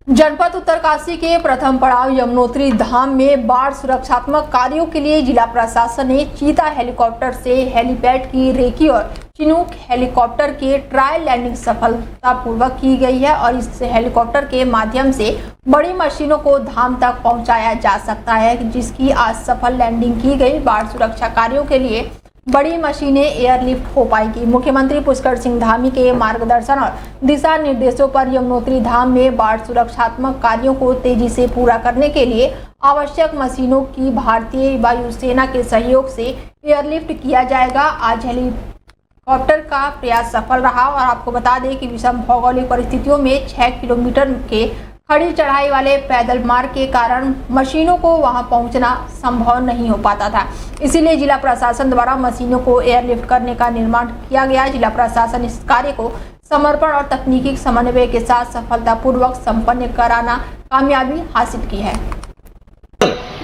जनपद उत्तरकाशी के प्रथम पड़ाव यमुनोत्री धाम में बाढ़ सुरक्षात्मक कार्यों के लिए जिला प्रशासन ने चीता हेलीकॉप्टर से हेलीपैड की रेकी और चिनूक हेलीकॉप्टर के ट्रायल लैंडिंग सफलतापूर्वक की गई है और इस हेलीकॉप्टर के माध्यम से बड़ी मशीनों को धाम तक पहुंचाया जा सकता है, जिसकी आज सफल लैंडिंग की गई। बाढ़ सुरक्षा कार्यों के लिए बड़ी मशीनें एयरलिफ्ट हो पाएगी। मुख्यमंत्री पुष्कर सिंह धामी के मार्गदर्शन और दिशा निर्देशों पर यमुनोत्री धाम में बाढ़ सुरक्षात्मक कार्यों को तेजी से पूरा करने के लिए आवश्यक मशीनों की भारतीय वायुसेना के सहयोग से एयरलिफ्ट किया जाएगा। आज हेलीकॉप्टर का प्रयास सफल रहा और आपको बता दें कि विषम भौगोलिक परिस्थितियों में 6 किलोमीटर के खड़ी चढ़ाई वाले पैदल मार्ग के कारण मशीनों को वहां पहुंचना संभव नहीं हो पाता था, इसीलिए जिला प्रशासन द्वारा मशीनों को एयरलिफ्ट करने का निर्माण किया गया। जिला प्रशासन इस कार्य को समर्पण और तकनीकी समन्वय के साथ सफलतापूर्वक संपन्न कराना कामयाबी हासिल की है।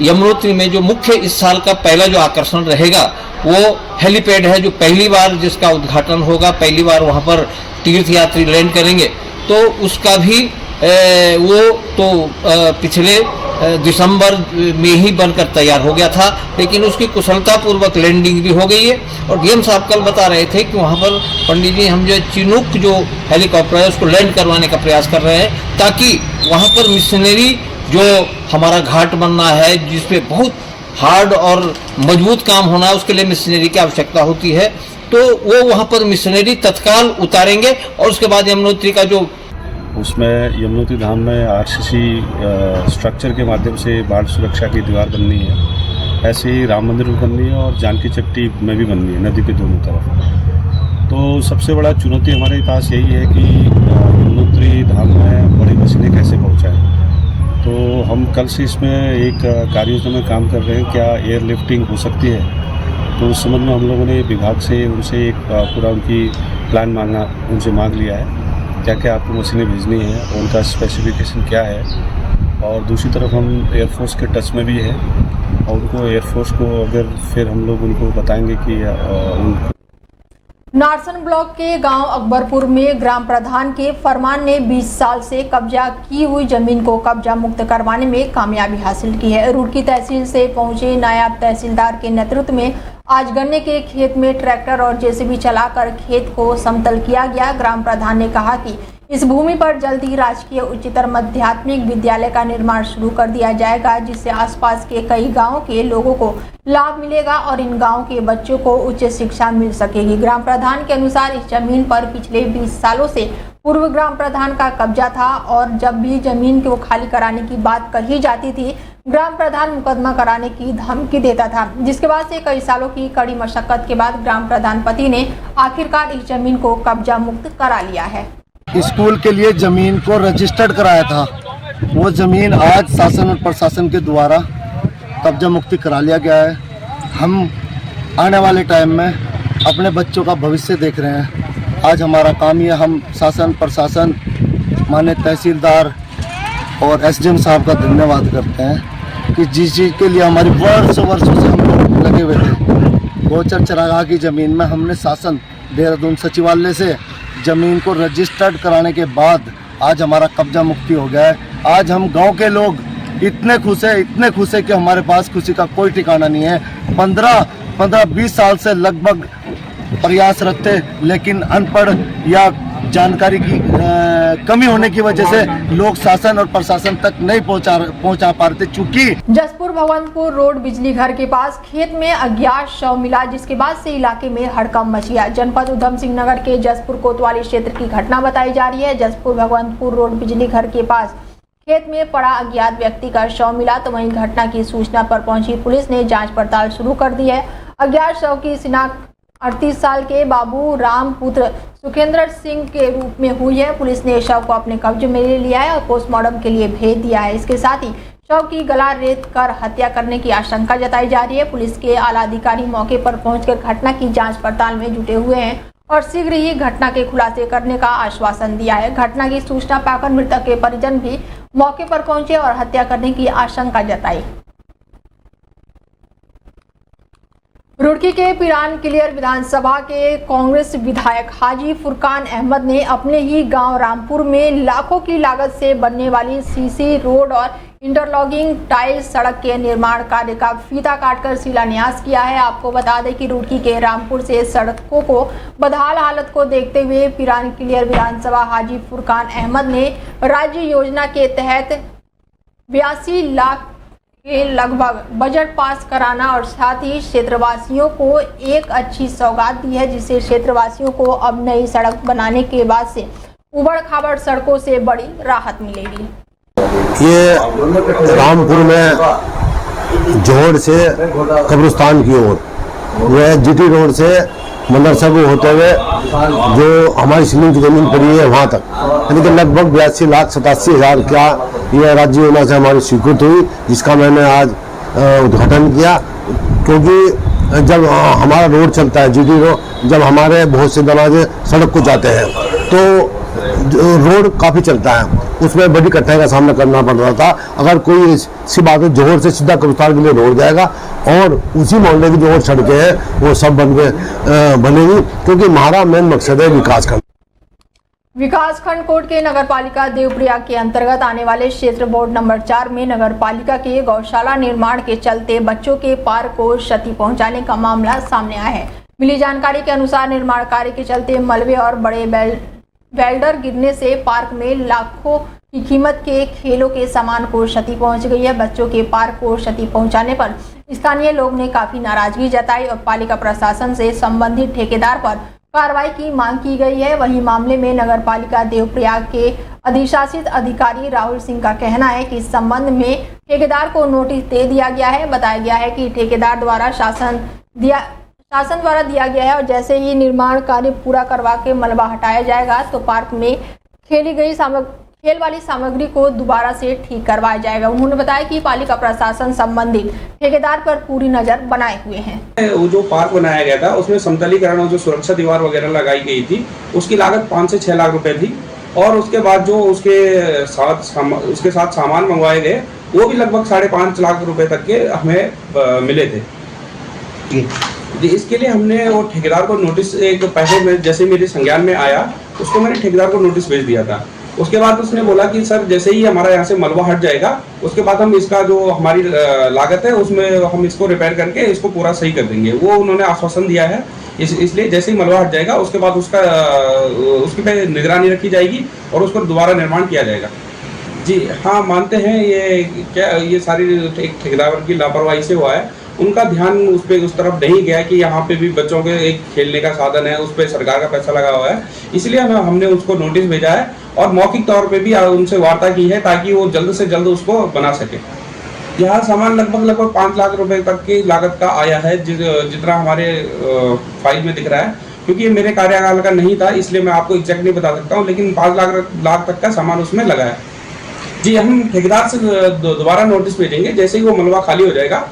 यमुनोत्री में जो मुख्य इस साल का पहला जो आकर्षण रहेगा वो हेलीपैड है, जो पहली बार जिसका उद्घाटन होगा, पहली बार वहां पर तीर्थयात्री लैंड करेंगे। तो उसका भी वो तो पिछले दिसंबर में ही बनकर तैयार हो गया था, लेकिन उसकी कुशलतापूर्वक लैंडिंग भी हो गई है। और डीएम साहब कल बता रहे थे कि वहाँ पर पंडित जी हम जो चिनूक जो हेलीकॉप्टर है उसको लैंड करवाने का प्रयास कर रहे हैं, ताकि वहाँ पर मिशनरी जो हमारा घाट बनना है, जिसपे बहुत हार्ड और मजबूत काम होना है, उसके लिए मिशनरी की आवश्यकता होती है। तो वो वहाँ पर मिशनरी तत्काल उतारेंगे और उसके बाद यमुनोत्री का जो उसमें यमुनोत्री धाम में आरसीसी स्ट्रक्चर के माध्यम से बाढ़ सुरक्षा की दीवार बननी है, ऐसे ही राम मंदिर भी बननी है और जानकी चट्टी में भी बननी है, नदी के दोनों तरफ। तो सबसे बड़ा चुनौती हमारे पास यही है कि यमुनोत्री धाम में बड़ी मशीनें कैसे पहुँचाएँ। तो हम कल से इसमें एक कार्ययोजना में काम कर रहे हैं, क्या एयर लिफ्टिंग हो सकती है। तो उस संबंध में हम लोगों ने विभाग से उनसे एक पूरा उनकी प्लान उनसे मांग लिया है, क्या क्या आपको मशीनें भेजनी है और उनका स्पेसिफिकेशन क्या है। और दूसरी तरफ हम एयरफोर्स के टच में भी है और उनको एयरफोर्स को अगर फिर हम लोग उनको बताएंगे कि नारसन ब्लॉक के गांव अकबरपुर में ग्राम प्रधान के फरमान ने 20 साल से कब्जा की हुई जमीन को कब्जा मुक्त करवाने में कामयाबी हासिल की है। रुड़की तहसील से पहुंचे नायब तहसीलदार के नेतृत्व में आज गन्ने के खेत में ट्रैक्टर और जेसीबी चलाकर खेत को समतल किया गया। ग्राम प्रधान ने कहा कि इस भूमि पर जल्द ही राजकीय उच्चतर माध्यमिक विद्यालय का निर्माण शुरू कर दिया जाएगा, जिससे आसपास के कई गांवों के लोगों को लाभ मिलेगा और इन गांवों के बच्चों को उच्च शिक्षा मिल सकेगी। ग्राम प्रधान के अनुसार इस जमीन पर पिछले 20 सालों से पूर्व ग्राम प्रधान का कब्जा था और जब भी जमीन को खाली कराने की बात कही जाती थी, ग्राम प्रधान मुकदमा कराने की धमकी देता था, जिसके बाद से कई सालों की कड़ी मशक्कत के बाद ग्राम प्रधान पति ने आखिरकार इस जमीन को कब्जा मुक्त करा लिया है। स्कूल के लिए जमीन को रजिस्टर्ड कराया था, वो जमीन आज शासन और प्रशासन के द्वारा कब्जा मुक्ति करा लिया गया है। हम आने वाले टाइम में अपने बच्चों का भविष्य देख रहे हैं। आज हमारा काम ये, हम शासन प्रशासन माननीय तहसीलदार और एसडीएम साहब का धन्यवाद करते हैं कि जिस चीज़ के लिए हमारी वर्षों से हम लोग लगे हुए थे, गोचर चरागाह की ज़मीन में हमने शासन देहरादून सचिवालय से ज़मीन को रजिस्टर्ड कराने के बाद आज हमारा कब्जा मुक्ति हो गया है। आज हम गांव के लोग इतने खुश है कि हमारे पास खुशी का कोई ठिकाना नहीं है। 15-20 साल से लगभग प्रयासरत थे, लेकिन अनपढ़ या जानकारी की कमी होने की वजह से लोग शासन और प्रशासन तक नहीं पहुंचा पा रहे थे। चूंकि जसपुर भगवंतपुर रोड बिजली घर के पास खेत में अज्ञात शव मिला, जिसके बाद से इलाके में हड़कंप मच गया। जनपद उधम सिंह नगर के जसपुर कोतवाली क्षेत्र की घटना बताई जा रही है। जसपुर भगवंतपुर रोड बिजली घर के पास खेत में पड़ा अज्ञात व्यक्ति का शव मिला, तो वहीं घटना की सूचना पर पहुंची पुलिस ने जांच पड़ताल शुरू कर दी है। अज्ञात शव की शिनाख्त 38 साल के बाबू राम पुत्र सुखेंद्र सिंह के रूप में हुई है। पुलिस ने शव को अपने कब्जे में ले लिया है और पोस्टमार्टम के लिए भेज दिया है। इसके साथ ही शव की गला रेत कर हत्या करने की आशंका जताई जा रही है। पुलिस के आला अधिकारी मौके पर पहुंचकर घटना की जांच पड़ताल में जुटे हुए हैं और शीघ्र ही घटना के खुलासे करने का आश्वासन दिया है। घटना की सूचना पाकर मृतक के परिजन भी मौके पर पहुंचे और हत्या करने की आशंका जताई। रुड़की के पिरान क्लियर विधानसभा के कांग्रेस विधायक हाजी फुरकान अहमद ने अपने ही गांव रामपुर में लाखों की लागत से बनने वाली सीसी रोड और इंटरलॉकिंग टाइल सड़क के निर्माण कार्य का फीता काटकर शिलान्यास किया है। आपको बता दें कि रुड़की के रामपुर से सड़कों को बदहाल हालत को देखते हुए पिरान क्लियर विधानसभा हाजी फुरकान अहमद ने राज्य योजना के तहत 82 लाख के लगभग बजट पास कराना और साथ ही क्षेत्रवासियों को एक अच्छी सौगात दी है, जिससे क्षेत्रवासियों को अब नई सड़क बनाने के बाद से उबड़ खाबड़ सड़कों से बड़ी राहत मिलेगी। ये रामपुर में जोड़ से कब्रिस्तान की ओर, वह जीटी रोड से मदरसा को होते हुए जो हमारी सिलिंग की जमीन पड़ी है वहाँ तक, यानी कि लगभग 82,87,000 क्या यह राज्य योजना से हमारी स्वीकृत हुई, जिसका मैंने आज उद्घाटन किया। क्योंकि जब हमारा रोड चलता है जीटी रोड, जब हमारे बहुत से दरवाजे सड़क को जाते हैं तो रोड काफ़ी चलता है, उसमें बड़ी कठिनाई का सामना करना पड़ रहा था। अगर कोई सी बात है, जोहर से सीधा कब्रिस्तान के लिए रोड जाएगा और उसी मोहल्ले की जो और सड़कें हैं वो सब बनेगी, क्योंकि हमारा मेन मकसद है विकासखंड कोट के नगरपालिका देवप्रयाग के अंतर्गत आने वाले क्षेत्र बोर्ड नंबर 4 में नगरपालिका के गौशाला निर्माण के चलते बच्चों के पार्क को क्षति पहुंचाने का मामला सामने आया है। मिली जानकारी के अनुसार निर्माण कार्य के चलते मलबे और बड़े वेल्डर गिरने से पार्क में लाखों की कीमत के खेलों के सामान को क्षति पहुंच गई है। बच्चों के पार्क को क्षति पहुंचाने पर स्थानीय लोग ने काफी नाराजगी जताई और पालिका प्रशासन से संबंधित ठेकेदार पर कार्रवाई की मांग की गई है। वहीं मामले में नगरपालिका देवप्रयाग के अधिशासित अधिकारी राहुल सिंह का कहना है कि इस संबंध में ठेकेदार को नोटिस दे दिया गया है। बताया गया है कि ठेकेदार द्वारा शासन द्वारा दिया गया है और जैसे ही निर्माण कार्य पूरा करवा के मलबा हटाया जाएगा तो पार्क में खेल वाली सामग्री को दोबारा से ठीक करवाया जाएगा। उन्होंने बताया कि पालिका प्रशासन संबंधित ठेकेदार पर पूरी नजर बनाए हुए हैं। वो जो पार्क बनाया गया था उसमें समतलीकरण और जो सुरक्षा दीवार वगैरह लगाई गई थी उसकी लागत 5 से 6 लाख रुपए थी और उसके बाद जो उसके साथ सामान मंगवाए गए वो भी लगभग 5.5 लाख रुपए तक के हमें मिले थे। इसके लिए हमने वो ठेकेदार को नोटिस एक पहले में जैसे मेरे संज्ञान में आया उसको मैंने ठेकेदार को नोटिस भेज दिया था। उसके बाद उसने बोला कि सर जैसे ही हमारा यहाँ से मलबा हट जाएगा उसके बाद हम इसका जो हमारी लागत है उसमें हम इसको रिपेयर करके इसको पूरा सही कर देंगे। वो उन्होंने आश्वासन दिया है। इसलिए जैसे ही मलबा हट जाएगा उसके बाद उसकी पे निगरानी रखी जाएगी और उसको दोबारा निर्माण किया जाएगा। जी हाँ, मानते हैं ये सारी ठेकेदार की लापरवाही से हुआ है। उनका ध्यान उस तरफ नहीं गया कि यहाँ पे भी बच्चों के एक खेलने का साधन है, उस पर सरकार का पैसा लगा हुआ है। इसलिए हमने उसको नोटिस भेजा है और मौखिक तौर पे भी उनसे वार्ता की है ताकि वो जल्द से जल्द उसको बना सके। यहाँ सामान लगभग 5 लाख रुपए तक की लागत का आया है, जितना हमारे फाइल में दिख रहा है। क्योंकि ये मेरे कार्यकाल का नहीं था इसलिए मैं आपको एग्जैक्ट नहीं बता सकता हूँ, लेकिन 5 लाख तक का सामान उसमें लगा है। जी, हम ठेकेदार से दोबारा नोटिस भेजेंगे जैसे ही वो मलबा खाली हो जाएगा।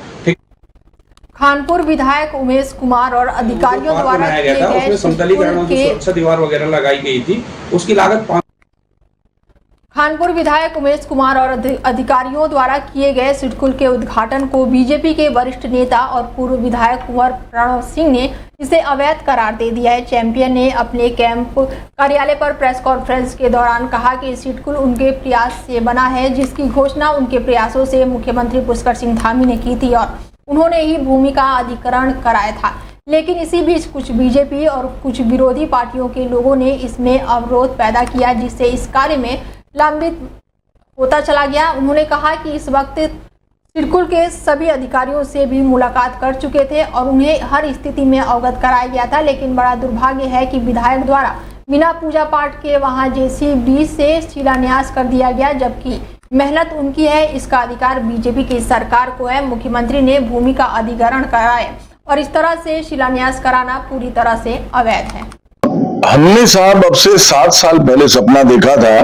खानपुर विधायक उमेश कुमार और अधिकारियों द्वारा किए गए समतलीकरण की सुरक्षा दीवार वगैरह लगाई गई थी उसकी लागत खानपुर विधायक उमेश कुमार और अधिकारियों द्वारा किए गए सिडकुल के उद्घाटन को बीजेपी के वरिष्ठ नेता और पूर्व विधायक कुंवर प्रणव सिंह ने इसे अवैध करार दे दिया है। चैंपियन ने अपने कैंप कार्यालय पर प्रेस कॉन्फ्रेंस के दौरान कहा कि सिडकुल उनके प्रयास से बना है, जिसकी घोषणा उनके प्रयासों से मुख्यमंत्री पुष्कर सिंह धामी ने की थी और उन्होंने ही भूमि का अधिग्रहण कराया था। लेकिन इसी बीच कुछ बीजेपी और कुछ विरोधी पार्टियों के लोगों ने इसमें अवरोध पैदा किया, जिससे इस कार्य में लंबित होता चला गया। उन्होंने कहा कि इस वक्त सिडकुल के सभी अधिकारियों से भी मुलाकात कर चुके थे और उन्हें हर स्थिति में अवगत कराया गया था, लेकिन बड़ा दुर्भाग्य है कि विधायक द्वारा बिना पूजा पाठ के वहां JCB से शिलान्यास कर दिया गया, जबकि मेहनत उनकी है, इसका अधिकार बीजेपी की सरकार को है। मुख्यमंत्री ने भूमि का अधिग्रहण कराया और इस तरह से शिलान्यास कराना पूरी तरह से अवैध है। हमने साहब अब से 7 साल पहले सपना देखा था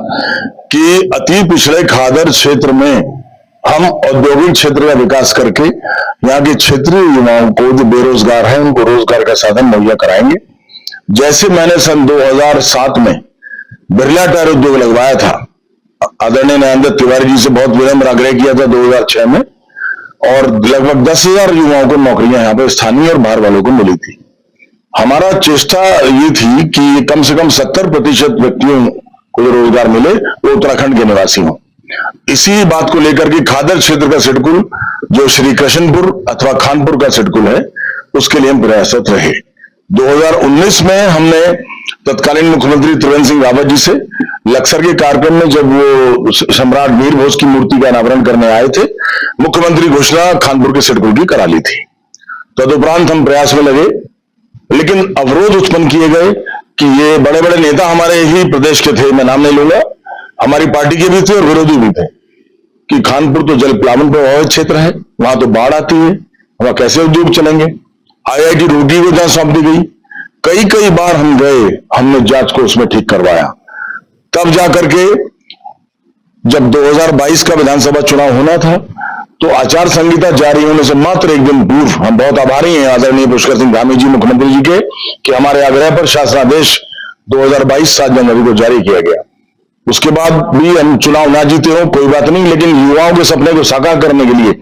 कि अति पिछड़े खादर क्षेत्र में हम औद्योगिक क्षेत्र का विकास करके यहाँ के क्षेत्रीय युवाओं को जो बेरोजगार हैं उनको रोजगार का साधन मुहैया कराएंगे। जैसे मैंने सन 2007 में बिरला टायर उद्योग लगवाया था, आदरणीय नरेंद्र तिवारी जी से बहुत विनम्र आग्रह किया था 2006 में, और लगभग 10,000 युवाओं को नौकरियां यहाँ पे स्थानीय और बाहर वालों को मिली थी। हमारा चेष्टा ये थी कि कम से कम 70% व्यक्तियों को जो रोजगार मिले वो उत्तराखंड के निवासी हों। इसी बात को लेकर के खादर क्षेत्र का सिडकुल जो श्री कृष्णपुर अथवा खानपुर का सिडकुल है उसके लिए हम प्रयासरत रहे। 2019 में हमने तत्कालीन मुख्यमंत्री त्रिवेंद्र सिंह रावत जी से लक्सर के कार्यक्रम में जब वो सम्राट वीर भोज की मूर्ति का अनावरण करने आए थे, मुख्यमंत्री घोषणा खानपुर के सिडकुल की करा ली थी। तदुपरांत हम प्रयास में लगे, लेकिन अवरोध उत्पन्न किए गए कि ये बड़े बड़े नेता हमारे ही प्रदेश के थे, मैं नाम नहीं लूंगा, हमारी पार्टी के भी थे और विरोधी भी थे, कि खानपुर तो जल प्लावन प्रभावित क्षेत्र है, वहां तो बाढ़ आती है, वहां कैसे उद्योग चलेंगे। IIT रुड़की को जहां सौंप दी गई, कई बार हम गए, हमने जांच को उसमें ठीक करवाया। तब जाकर के जब 2022 का विधानसभा चुनाव होना था तो आचार संहिता जारी होने से मात्र एक दिन पूर्व हम बहुत आभारी हैं आदरणीय पुष्कर सिंह धामी जी मुख्यमंत्री जी के कि हमारे आग्रह पर शासनादेश 2022 7 जनवरी को जारी किया गया। उसके बाद भी हम चुनाव ना जीते हो कोई बात नहीं, लेकिन युवाओं के सपने को साकार करने के लिए